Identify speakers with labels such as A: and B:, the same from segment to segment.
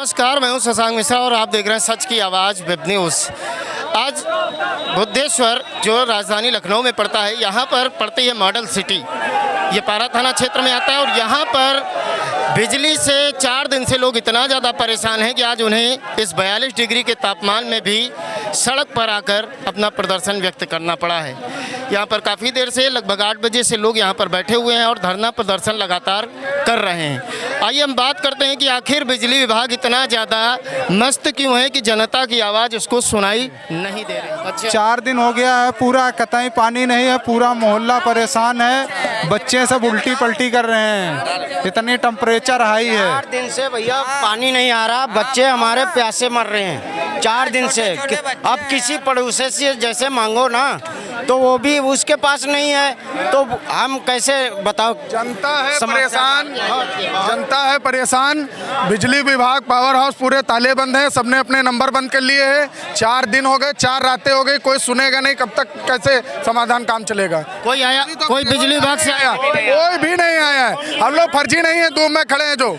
A: नमस्कार, मैं हूं शशांक मिश्रा और आप देख रहे हैं सच की आवाज़ वेब न्यूज़। आज बुद्धेश्वर जो राजधानी लखनऊ में पड़ता है, यहाँ पर पड़ती है मॉडल सिटी। ये पारा थाना क्षेत्र में आता है और यहाँ पर बिजली से 4 दिन से लोग इतना ज़्यादा परेशान हैं कि आज उन्हें इस 42 डिग्री के तापमान में भी सड़क पर आकर अपना प्रदर्शन व्यक्त करना पड़ा है। यहाँ पर काफ़ी देर से लगभग 8 बजे से लोग यहाँ पर बैठे हुए हैं और धरना प्रदर्शन लगातार कर रहे हैं। आइए हम बात करते हैं कि आखिर बिजली विभाग इतना ज़्यादा मस्त क्यों है कि जनता की आवाज़ उसको सुनाई नहीं दे रही। अच्छा,
B: 4 दिन हो गया है, पूरा कतई पानी नहीं है, पूरा मोहल्ला परेशान है, बच्चे सब उल्टी पलटी कर रहे हैं, इतनी टेम्परेचर हाई है।
C: 4 दिन से भैया पानी नहीं आ रहा, बच्चे हमारे प्यासे मर रहे हैं 4 दिन से। अब किसी पड़ोसी से जैसे मांगो ना तो वो भी उसके पास नहीं है, तो हम कैसे बताओ।
D: जनता है परेशान, जनता है परेशान। बिजली विभाग पावर हाउस पूरे ताले बंद है, सबने अपने नंबर बंद कर लिए हैं। 4 दिन हो गए, 4 रातें हो गई, कोई सुनेगा नहीं। कब तक कैसे समाधान काम चलेगा?
A: कोई आया? कोई बिजली विभाग से आया?
D: कोई भी नहीं आया है। हम लोग फर्जी नहीं है, धूप में खड़े हैं, जो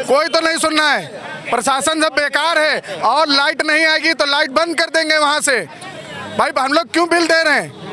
D: कोई तो नहीं सुनना है। प्रशासन सब बेकार है और लाइट नहीं आएगी तो लाइट बंद कर देंगे वहाँ से। भाई हम लोग क्यों बिल दे रहे हैं?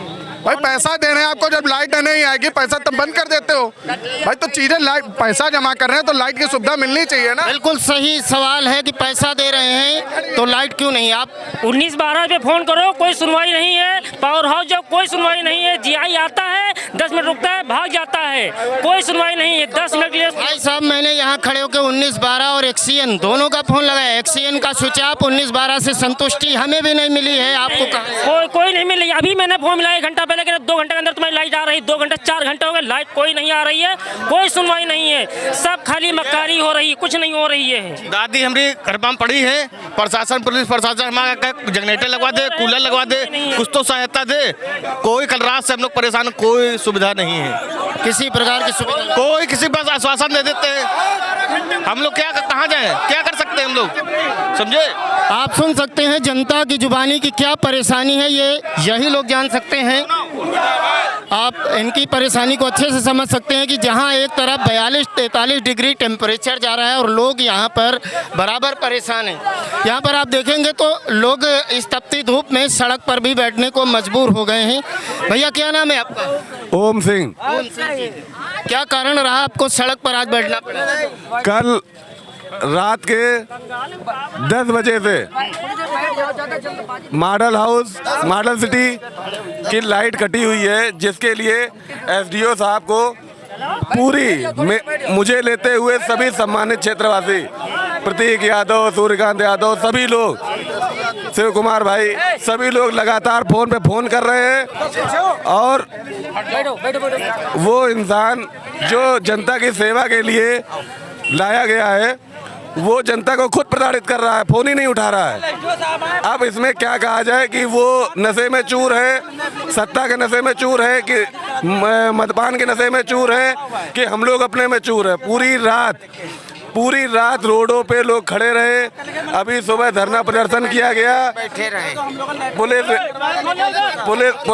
D: भाई पैसा दे रहे हैं आपको, जब लाइट नहीं आएगी पैसा तब बंद कर देते हो। भाई तो चीजें लाइट पैसा जमा कर रहे हैं तो लाइट की सुविधा मिलनी चाहिए ना।
A: बिल्कुल सही सवाल है कि पैसा दे रहे हैं तो लाइट क्यों नहीं? आप
E: 19-12 पे फोन करो, कोई सुनवाई नहीं है। पावर हाउस जब कोई सुनवाई नहीं है, जीआई आता है 10 मिनट रुकता है भाग जाता है, कोई सुनवाई नहीं है। 10 मिनट के लिए
A: भाई साहब, मैंने यहाँ खड़े होकर 19-12 और एक्सीएन दोनों का फोन लगाया। एक्सीएन का स्विच ऑफ, 19-12 से संतुष्टि हमें भी नहीं मिली है। आपको कहा
E: कोई नहीं मिली। अभी मैंने फोन मिलाया 1 घंटा पहले, 2 घंटे के अंदर तुम्हारी लाइट आ रही। 2 घंटे 4 घंटे हो गए, लाइट कोई नहीं आ रही है, कोई सुनवाई नहीं है। सब खाली मक्कारी हो रही है, कुछ नहीं हो रही है।
F: दादी हमारी घर में पड़ी है, प्रशासन पुलिस प्रशासन हमारा जनरेटर लगवा दे, कूलर लगवा दे, कुछ तो सहायता दे। कोई कल रात से हम लोग परेशान, कोई सुविधा नहीं है,
A: किसी प्रकार की सुविधा।
F: कोई किसी बस आश्वासन दे देते हैं। हम लोग क्या कहाँ जाएं, क्या कर सकते हैं हम लोग, समझे?
A: आप सुन सकते हैं जनता की जुबानी की क्या परेशानी है, ये यही लोग जान सकते हैं। आप इनकी परेशानी को अच्छे से समझ सकते हैं कि जहां एक तरफ 42-43 डिग्री टेम्परेचर जा रहा है और लोग यहां पर बराबर परेशान हैं। यहां पर आप देखेंगे तो लोग इस तपती धूप में सड़क पर भी बैठने को मजबूर हो गए हैं। भैया क्या नाम है आपका?
G: ओम सिंह।
A: क्या कारण रहा आपको सड़क पर आज बैठना पड़ा?
G: कल रात के 10 बजे से मॉडल हाउस मॉडल सिटी की लाइट कटी हुई है, जिसके लिए एसडीओ साहब को पूरी मुझे लेते हुए सभी सम्मानित क्षेत्रवासी, प्रतीक यादव, सूर्यकांत यादव, सभी लोग, शिव कुमार भाई, सभी लोग लगातार फोन पे फोन कर रहे हैं। और वो इंसान जो जनता की सेवा के लिए लाया गया है, वो जनता को खुद प्रताड़ित कर रहा है, फोन ही नहीं उठा रहा है। अब इसमें क्या कहा जाए कि वो नशे में चूर है, सत्ता के नशे में चूर है, कि मदपान के नशे में चूर है, कि हम लोग अपने में चूर है। पूरी रात रोडों पे लोग खड़े रहे। अभी सुबह धरना प्रदर्शन किया गया,
C: बैठे रहे।
G: पुलिस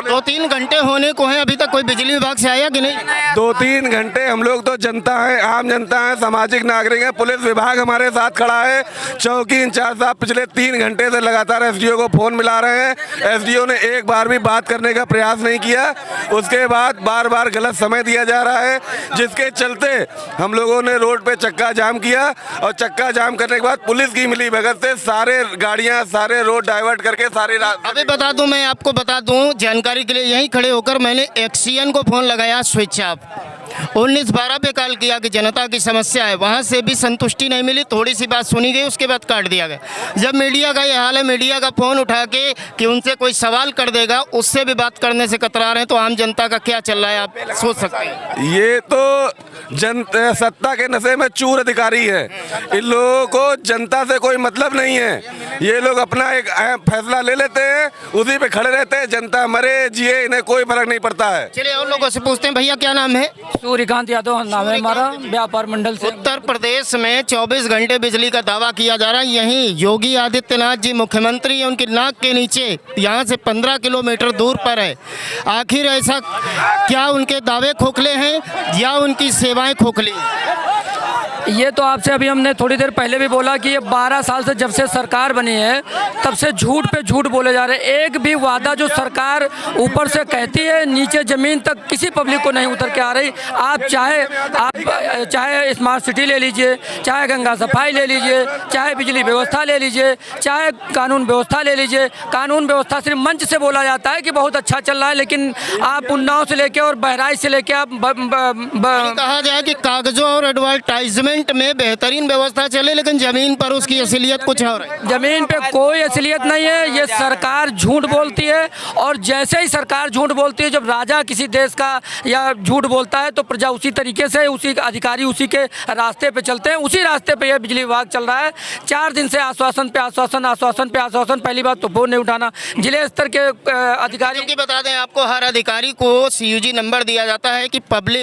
A: 2-3 घंटे होने को हैं, अभी तक कोई बिजली विभाग से आया कि नहीं?
G: 2-3 घंटे। हम लोग तो जनता है, आम जनता है, सामाजिक नागरिक है। पुलिस विभाग हमारे साथ खड़ा है। चौकी इंचार्ज साहब पिछले 3 घंटे से लगातार एसडीओ को फोन मिला रहे हैं। एसडीओ ने एक बार भी बात करने का प्रयास नहीं किया। उसके बाद बार बार गलत समय दिया जा रहा है, जिसके चलते हम लोगों ने रोड पे चक्का जाम किया। और चक्का जाम करने के बाद पुलिस की मिली भगत से सारे गाड़ियां, सारे रोड डाइवर्ट करके सारी रात।
A: अभी बता दूं, मैं आपको बता दूं जानकारी के लिए, यहीं खड़े होकर मैंने एक्सीएन को फोन लगाया, स्विच ऑफ। 19-12 पे कॉल किया कि जनता की समस्या है, वहाँ से भी संतुष्टि नहीं मिली। थोड़ी सी बात सुनी गई, उसके बाद काट दिया गया। जब मीडिया का ये हाल है, मीडिया का फ़ोन उठा के कि उनसे कोई सवाल कर देगा, उससे भी बात करने से कतरा रहे हैं, तो आम जनता का क्या चल रहा है आप सोच सकते हैं।
G: ये तो सत्ता के नशे में चूर अधिकारी है। इन लोगों को जनता से कोई मतलब नहीं है। ये लोग अपना एक फैसला ले लेते हैं, उसी पे खड़े रहते हैं। जनता मरे जिए, इन्हें कोई फर्क नहीं पड़ता है।
A: चलिए और लोगों से पूछते हैं। भैया क्या नाम है?
H: सूर्यकांत यादव नाम है हमारा, व्यापार मंडल से।
A: उत्तर प्रदेश में 24 घंटे बिजली का दावा किया जा रहा है। यहीं योगी आदित्यनाथ जी मुख्यमंत्री हैं, उनकी नाक के नीचे यहाँ से 15 किलोमीटर दूर पर है। आखिर ऐसा क्या उनके दावे खोखले हैं या उनकी सेवाएं खोखली?
H: ये तो आपसे अभी हमने थोड़ी देर पहले भी बोला कि ये 12 साल से जब से सरकार बनी है तब से झूठ पे झूठ बोले जा रहे हैं। एक भी वादा जो सरकार ऊपर से कहती है नीचे ज़मीन तक किसी पब्लिक को नहीं उतर के आ रही। आप चाहे स्मार्ट सिटी ले लीजिए, चाहे गंगा सफाई ले लीजिए, चाहे बिजली व्यवस्था ले लीजिए, चाहे कानून व्यवस्था ले लीजिए। कानून व्यवस्था सिर्फ मंच से बोला जाता है कि बहुत अच्छा चल रहा है, लेकिन आप उन्नाव से लेके और बहराइच से लेके आप
A: कहा जाए कि कागजों और एडवर्टाइजमेंट में बेहतरीन व्यवस्था चले, लेकिन जमीन पर उसकी असलियत कुछ और है।
H: जमीन पे कोई असलियत नहीं है। ये सरकार झूठ बोलती है, और जैसे ही सरकार झूठ बोलती है, जब राजा किसी देश का या झूठ बोलता है तो प्रजा उसी तरीके से, उसी अधिकारी उसी के रास्ते पे चलते हैं। उसी रास्ते पे यह बिजली विभाग चल रहा है। 4 दिन से आश्वासन पे आश्वासन, आश्वासन पे आश्वासन। पहली बात तो फोन नहीं उठाना। जिले स्तर के अधिकारी
A: क्योंकि बता दें आपको, हर अधिकारी को CUG नंबर दिया जाता है कि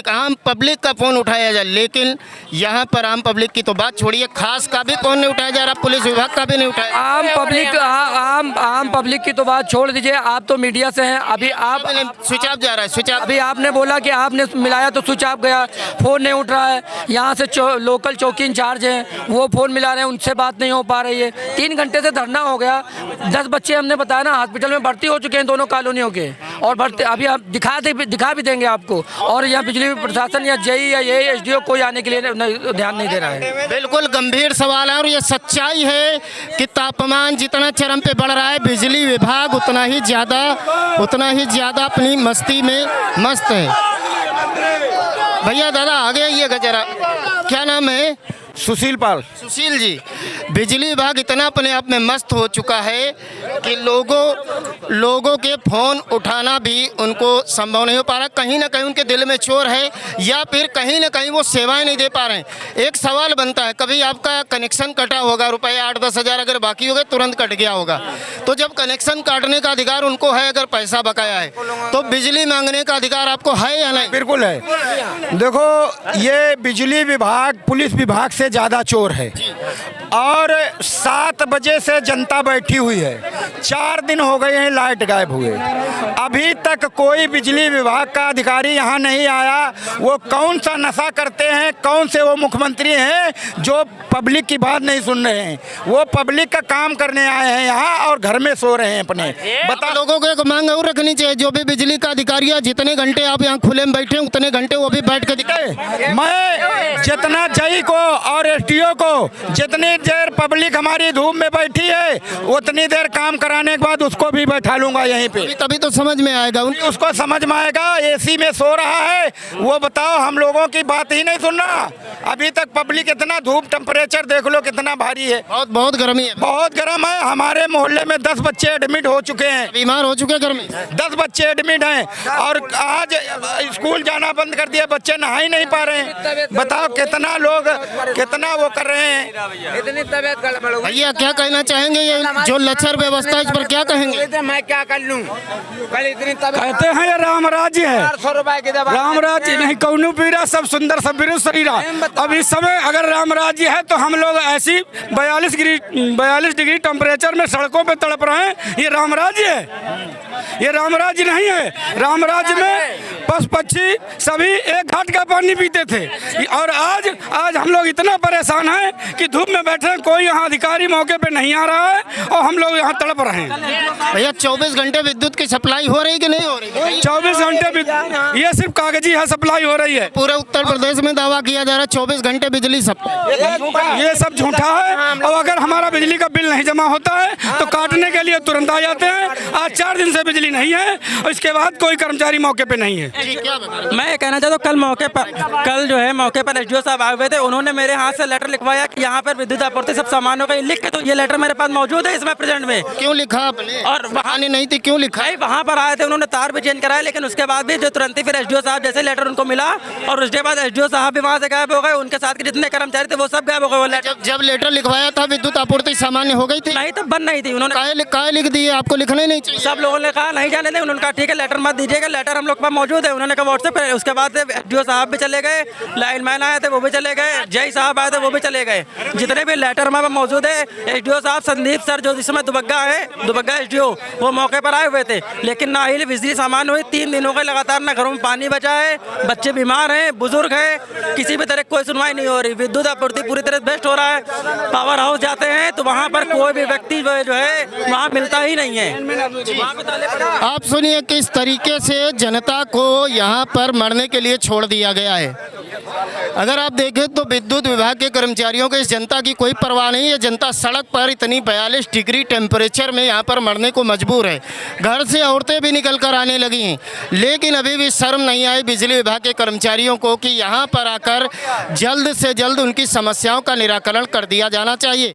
A: आम पब्लिक का फोन उठाया जाए, लेकिन यहाँ पर आम पब्लिक की तो बात छोड़िए, खास का भी फोन नहीं उठाया जा रहा, पुलिस विभाग का भी नहीं उठाया।
H: आम पब्लिक की तो बात छोड़ दीजिए, आप तो मीडिया से हैं। अभी आप
A: स्विच ऑफ जा रहा है, स्विच ऑफ।
H: अभी आपने बोला कि आपने मिलाया तो स्विच ऑफ गया, फोन नहीं उठ रहा है। यहाँ से लोकल चौकी इंचार्ज हैं, वो फोन मिला रहे हैं, उनसे बात नहीं हो पा रही है। 3 घंटे से धरना हो गया। 10 बच्चे हमने बताया ना हॉस्पिटल में भर्ती हो चुके हैं, दोनों कॉलोनियों के, और भर्ती अभी आप दिखा भी देंगे आपको। और यहाँ बिजली प्रशासन या JE या ये SDO कोई आने के लिए ध्यान नहीं दे रहा है।
A: बिल्कुल गंभीर सवाल है, और ये सच्चाई है कि तापमान जितना चरम पे बढ़ रहा है, बिजली विभाग उतना ही ज़्यादा अपनी मस्ती में मस्त है। भैया दादा आगे आइएगा जरा, क्या नाम है?
C: सुशील पाल।
A: सुशील जी, बिजली विभाग इतना अपने आप में मस्त हो चुका है कि लोगों के फ़ोन उठाना भी उनको संभव नहीं हो पा रहा। कहीं ना कहीं उनके दिल में चोर है, या फिर कहीं ना कहीं वो सेवाएं नहीं दे पा रहे हैं। एक सवाल बनता है, कभी आपका कनेक्शन कटा होगा, रुपये 8-10 हज़ार अगर बाकी हो गए, तुरंत कट गया होगा, तो जब कनेक्शन काटने का अधिकार उनको है, अगर पैसा बकाया है, तो बिजली मांगने का अधिकार आपको है या नहीं?
I: बिल्कुल है। देखो, ये बिजली विभाग पुलिस विभाग से ज़्यादा चोर है, और 7 बजे से जनता बैठी हुई है। 4 दिन हो गए हैं लाइट गायब हुए, अभी तक कोई बिजली विभाग का अधिकारी यहाँ नहीं आया। वो कौन सा नशा करते हैं, कौन से वो मुख्यमंत्री हैं जो पब्लिक की बात नहीं सुन रहे हैं? वो पब्लिक का काम करने आए हैं यहाँ, और घर में सो रहे हैं अपने।
A: बता, लोगों को एक मांग और रखनी चाहिए, जो भी बिजली का अधिकारी है, जितने घंटे आप यहाँ खुले में बैठे उतने घंटे वो भी बैठ के दिखाए।
I: मैं जितना JE को और SDO को, जितनी देर पब्लिक हमारी धूप में बैठी है, उतनी देर काम कराने के बाद उसको भी बैठा लूंगा यहीं पे।
A: तभी तो समझ में आएगा,
I: उसको समझ में आएगा। AC में सो रहा है वो, बताओ, हम लोगों की बात ही नहीं सुन रहा। अभी तक पब्लिक इतना धूप, टेम्परेचर देख लो कितना भारी है,
A: बहुत गर्मी है,
I: बहुत गर्म है। हमारे मोहल्ले में 10 बच्चे एडमिट हो चुके हैं,
A: बीमार हो चुके हैं, गर्मी
I: 10 बच्चे एडमिट हैं, और आज स्कूल जाना बंद कर दिया, बच्चे नहा ही नहीं पा रहे हैं। बताओ कितना लोग कितना वो कर रहे हैं।
C: इतनी तबीयत गड़बड़ हो गई।
A: भैया क्या कहना चाहेंगे, ये जो लचर व्यवस्था, इस पर क्या कहेंगे?
C: मैं क्या कर लूं? कल इतनी तबीयत,
B: कहते हैं ये राम राज्य है,
C: 400 रुपए की दवा,
B: राम राज्य नहीं, कौनो पीरा सब सुंदर सब बिरु शरीरा। अब इस समय अगर राम राज्य है तो हम लोग ऐसी 42 डिग्री टेम्परेचर में सड़कों पे तड़प रहे हैं। ये राम राज्य है? ये राम राज्य नहीं है। राम राज्य में पशु पक्षी सभी एक घाट का पानी पीते थे, और आज हम लोग इतना परेशान हैं कि धूप में बैठे हैं, कोई यहाँ अधिकारी मौके पे नहीं आ रहा है, और हम लोग यहाँ तड़प रहे हैं।
A: भैया 24 घंटे विद्युत की सप्लाई हो रही कि नहीं हो रही?
B: 24 घंटे ये सिर्फ कागजी है, सप्लाई हो रही है।
A: पूरे उत्तर प्रदेश में दावा किया जा रहा है 24 घंटे बिजली सप्लाई।
B: ये सब झूठा है, और अगर हमारा बिजली का बिल नहीं जमा होता है तो काटने के लिए तुरंत आ जाते हैं। आज 4 दिन से बिजली नहीं है, और इसके बाद कोई कर्मचारी मौके पे नहीं है।
J: मैं ये कहना चाहता हूँ, कल जो है मौके पर SDO साहब आए हुए थे, उन्होंने मेरे हाथ से लेटर लिखवाया कि यहाँ पर विद्युत आपूर्ति सब सामानों का लिख के, तो ये लेटर मेरे पास मौजूद है इसमें प्रेजेंट में।
A: क्यों लिखा आपने?
J: और
A: वहाँ नहीं थी, क्यों लिखा?
J: वहाँ पर आए थे, उन्होंने तार भी चेंज कराया, लेकिन उसके बाद भी जो तुरंत ही फिर SDO साहब जैसे लेटर उनको मिला, और उसके बाद SDO साहब भी वहाँ से गायब हो गए, उनके साथ के जितने कर्मचारी थे वो सब गायब हो गए।
A: जब लेटर लिखवाया था विद्युत आपूर्ति सामान्य हो गई थी?
J: नहीं, तो बंद नहीं थी। उन्होंने
A: काहे लिख दिए? आपको लिखना ही नहीं चाहिए।
J: सब लोगों ने कहा नहीं जाने दें, उन्होंने कहा ठीक है लेटर मत दीजिएगा, लेटर हम लोग के पास मौजूद है, उन्होंने कहा व्हाट्सएप पे। उसके बाद एसडीओ साहब भी चले गए, लाइनमैन आए थे वो भी चले गए, जय साहब आए थे वो भी चले गए। जितने भी लेटर हमारे पास मौजूद है, एसडीओ साहब संदीप सर जो इस समय दुबग्गा है, दुबग्गा एसडीओ, वो मौके पर आए हुए थे, लेकिन ना ही बिजली सामान हुई। 3 दिनों के लगातार ना घरों में पानी बचा है, बच्चे बीमार हैं, बुजुर्ग हैं, किसी भी तरह कोई सुनवाई नहीं हो रही। विद्युत आपूर्ति पूरी तरह बेस्ट हो रहा है, पावर हाउस जाते हैं तो वहाँ पर कोई भी व्यक्ति जो है वहाँ मिलता ही नहीं है।
A: आप सुनिए किस तरीके से जनता को यहाँ पर मरने के लिए छोड़ दिया गया है। अगर आप देखें तो विद्युत विभाग के कर्मचारियों को इस जनता की कोई परवाह नहीं है। जनता सड़क पर इतनी 42 डिग्री टेम्परेचर में यहाँ पर मरने को मजबूर है। घर से औरतें भी निकल कर आने लगी हैं, लेकिन अभी भी शर्म नहीं आई बिजली विभाग के कर्मचारियों को कि यहाँ पर आकर जल्द से जल्द उनकी समस्याओं का निराकरण कर दिया जाना चाहिए।